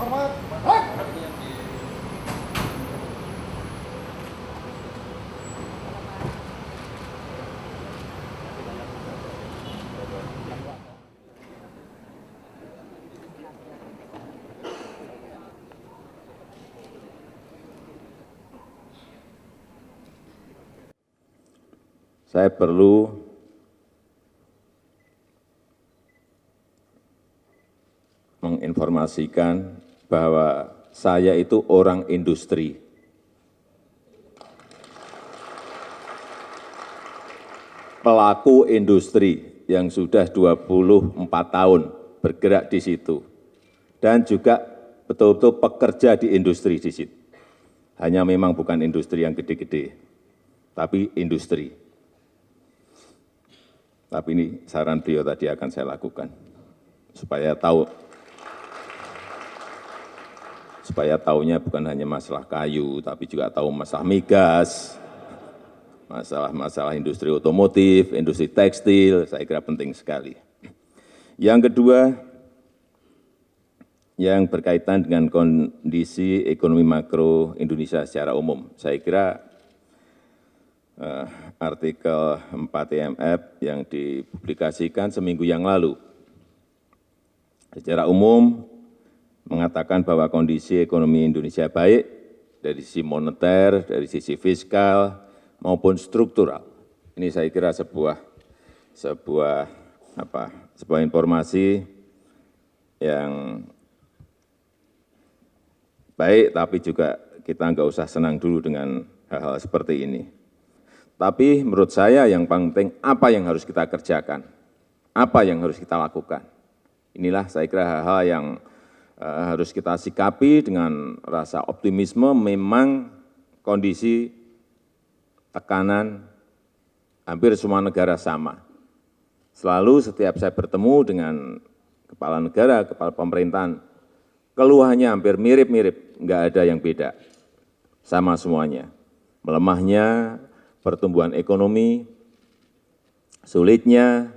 Hormat. Saya perlu menginformasikan bahwa saya itu orang industri. Pelaku industri yang sudah 24 tahun bergerak di situ. Dan juga betul-betul pekerja di industri di situ. Hanya memang bukan industri yang gede-gede, tapi industri. Tapi ini saran beliau tadi akan saya lakukan, supaya tahunya bukan hanya masalah kayu, tapi juga tahu masalah migas, masalah industri otomotif, industri tekstil, saya kira penting sekali. Yang kedua, yang berkaitan dengan kondisi ekonomi makro Indonesia secara umum, saya kira artikel 4 IMF yang dipublikasikan seminggu yang lalu secara umum mengatakan bahwa kondisi ekonomi Indonesia baik dari sisi moneter, dari sisi fiskal maupun struktural. Ini saya kira sebuah informasi yang baik, tapi juga kita nggak usah senang dulu dengan hal-hal seperti ini. Tapi menurut saya yang penting apa yang harus kita kerjakan, apa yang harus kita lakukan. Inilah saya kira hal-hal yang harus kita sikapi dengan rasa optimisme. Memang kondisi tekanan hampir semua negara sama. Selalu setiap saya bertemu dengan kepala negara, kepala pemerintahan, keluhannya hampir mirip-mirip, nggak ada yang beda, sama semuanya. Melemahnya pertumbuhan ekonomi, sulitnya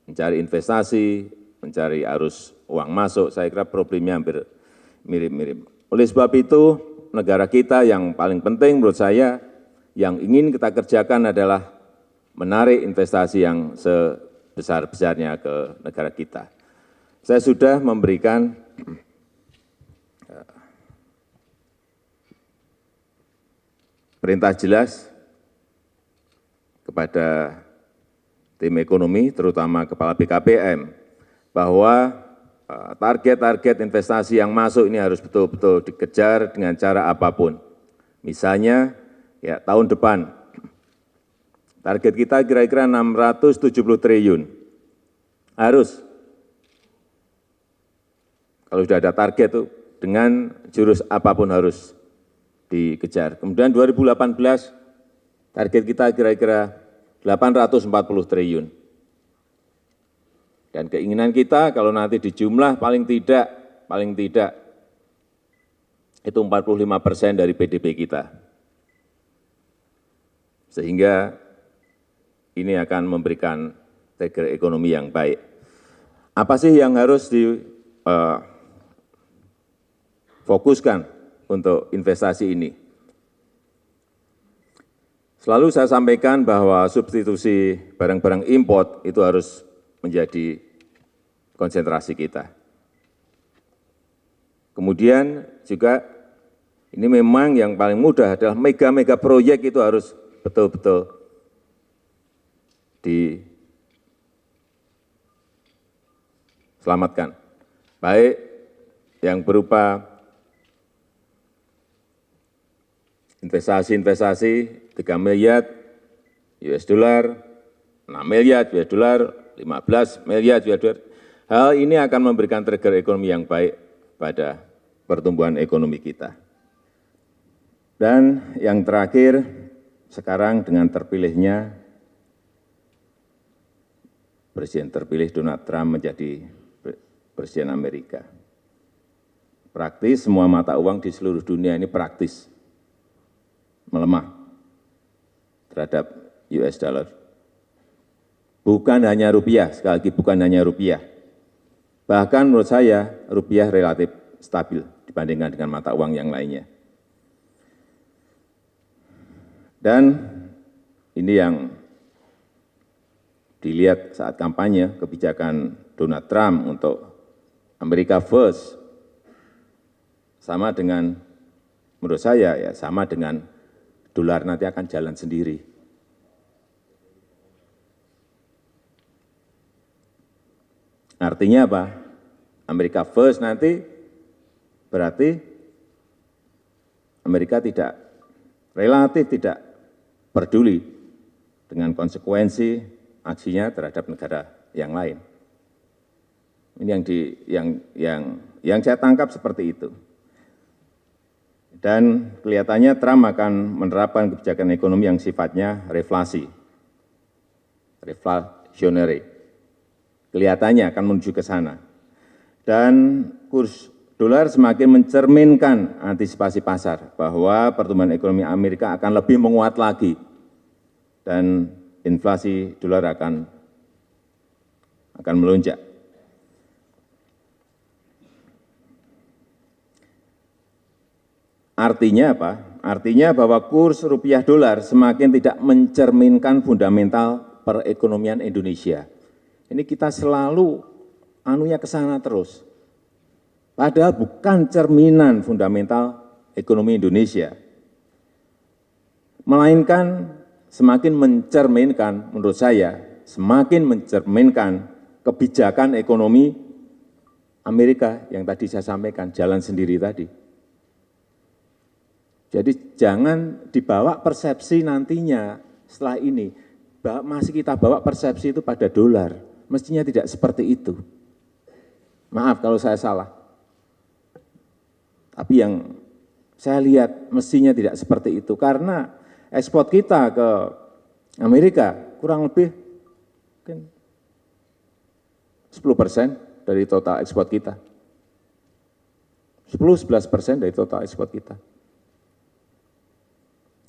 mencari investasi, mencari arus uang masuk, saya kira problemnya hampir mirip-mirip. Oleh sebab itu, negara kita yang paling penting menurut saya, yang ingin kita kerjakan adalah menarik investasi yang sebesar-besarnya ke negara kita. Saya sudah memberikan perintah jelas kepada tim ekonomi, terutama Kepala BKPM, bahwa target-target investasi yang masuk ini harus betul-betul dikejar dengan cara apapun. Misalnya, ya tahun depan, target kita kira-kira 670 triliun. Harus, kalau sudah ada target itu, dengan jurus apapun harus dikejar. Kemudian 2018, target kita kira-kira 840 triliun. Dan keinginan kita kalau nanti dijumlah paling tidak itu 45% dari PDB kita. Sehingga ini akan memberikan trigger ekonomi yang baik. Apa sih yang harus difokuskan untuk investasi ini? Selalu saya sampaikan bahwa substitusi barang-barang import itu harus menjadi konsentrasi kita. Kemudian juga ini memang yang paling mudah adalah mega-mega proyek itu harus betul-betul diselamatkan. Baik yang berupa investasi-investasi 3 miliar US dollar, 6 miliar US dollar, 15 miliar US dollar. Hal ini akan memberikan trigger ekonomi yang baik pada pertumbuhan ekonomi kita. Dan yang terakhir, sekarang dengan terpilihnya Presiden terpilih Donald Trump menjadi Presiden Amerika. Praktis semua mata uang di seluruh dunia ini praktis melemah. terhadap US dollar. Bukan hanya rupiah, sekali lagi bukan hanya rupiah. Bahkan menurut saya rupiah relatif stabil dibandingkan dengan mata uang yang lainnya. Dan ini yang dilihat saat kampanye, kebijakan Donald Trump untuk America First, sama dengan, menurut saya ya sama dengan dolar nanti akan jalan sendiri. Artinya apa? America First nanti berarti Amerika relatif tidak peduli dengan konsekuensi aksinya terhadap negara yang lain. Ini yang saya tangkap seperti itu. Dan kelihatannya Trump akan menerapkan kebijakan ekonomi yang sifatnya reflationary. Kelihatannya akan menuju ke sana. Dan kurs dolar semakin mencerminkan antisipasi pasar bahwa pertumbuhan ekonomi Amerika akan lebih menguat lagi dan inflasi dolar akan melonjak. Artinya apa? Artinya bahwa kurs rupiah dolar semakin tidak mencerminkan fundamental perekonomian Indonesia. Ini kita selalu anunya ke sana terus. Padahal bukan cerminan fundamental ekonomi Indonesia. Melainkan semakin mencerminkan, menurut saya, semakin mencerminkan kebijakan ekonomi Amerika yang tadi saya sampaikan, jalan sendiri tadi. Jadi jangan dibawa persepsi nantinya setelah ini, masih kita bawa persepsi itu pada dolar. Mestinya tidak seperti itu. Maaf kalau saya salah. Tapi yang saya lihat mestinya tidak seperti itu, karena ekspor kita ke Amerika kurang lebih 10% dari total ekspor kita. 10-11% dari total ekspor kita.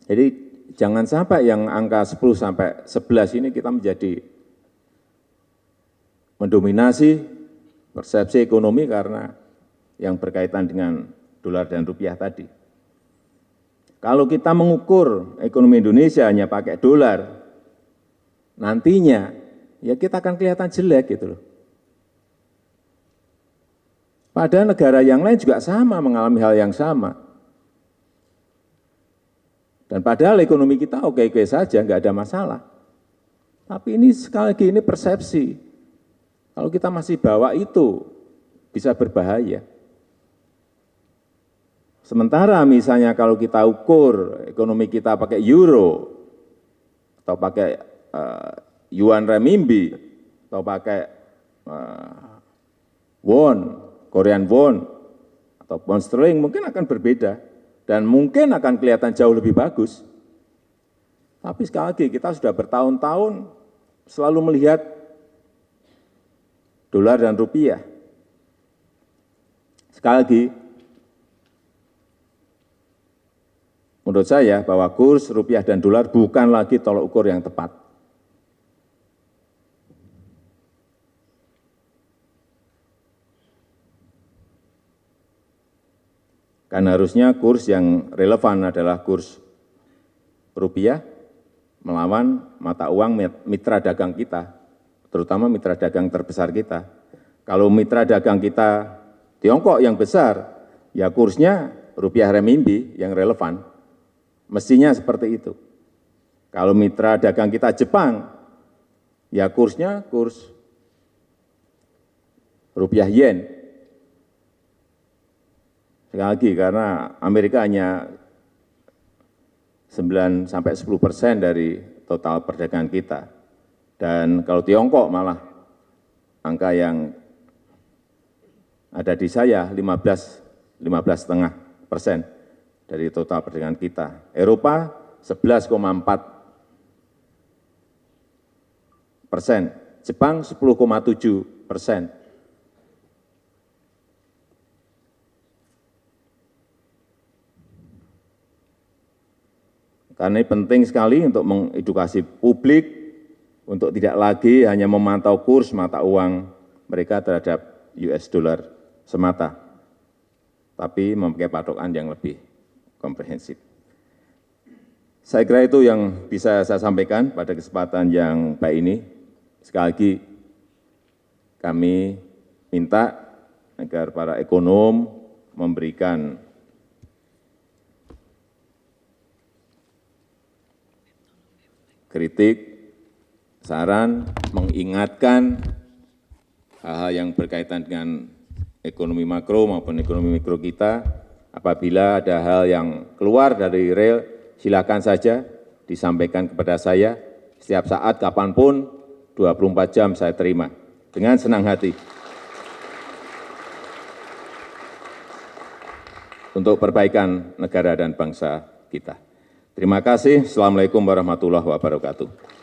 Jadi jangan sampai yang angka 10 sampai 11 ini kita menjadi mendominasi persepsi ekonomi karena yang berkaitan dengan dolar dan rupiah tadi. Kalau kita mengukur ekonomi Indonesia hanya pakai dolar, nantinya ya kita akan kelihatan jelek gitu loh. Padahal negara yang lain juga sama, mengalami hal yang sama. Dan padahal ekonomi kita oke-oke saja, nggak ada masalah. Tapi ini sekali lagi ini persepsi. Kalau kita masih bawa itu, bisa berbahaya. Sementara misalnya kalau kita ukur ekonomi kita pakai euro, atau pakai yuan renminbi, atau pakai won, Korean won, atau pound sterling, mungkin akan berbeda. Dan mungkin akan kelihatan jauh lebih bagus. Tapi sekali lagi kita sudah bertahun-tahun selalu melihat dolar dan rupiah. Sekali lagi, menurut saya bahwa kurs rupiah dan dolar bukan lagi tolok ukur yang tepat. Karena harusnya kurs yang relevan adalah kurs rupiah melawan mata uang mitra dagang kita, terutama mitra dagang terbesar kita. Kalau mitra dagang kita Tiongkok yang besar, ya kursnya rupiah renminbi yang relevan. Mestinya seperti itu. Kalau mitra dagang kita Jepang, ya kursnya kurs rupiah yen. Sekali lagi, karena Amerika hanya 9-10% dari total perdagangan kita. Dan kalau Tiongkok malah angka yang ada di saya 15,5% dari total perdagangan kita. Eropa 11,4%, Jepang 10,7%. Karena ini penting sekali untuk mengedukasi publik, untuk tidak lagi hanya memantau kurs mata uang mereka terhadap US dollar semata, tapi memakai patokan yang lebih komprehensif. Saya kira itu yang bisa saya sampaikan pada kesempatan yang baik ini. Sekali lagi kami minta agar para ekonom memberikan kritik, saran, mengingatkan hal-hal yang berkaitan dengan ekonomi makro maupun ekonomi mikro kita. Apabila ada hal yang keluar dari rel, silakan saja disampaikan kepada saya. Setiap saat, kapanpun, 24 jam saya terima. Dengan senang hati. Untuk perbaikan negara dan bangsa kita. Terima kasih. Assalamualaikum warahmatullahi wabarakatuh.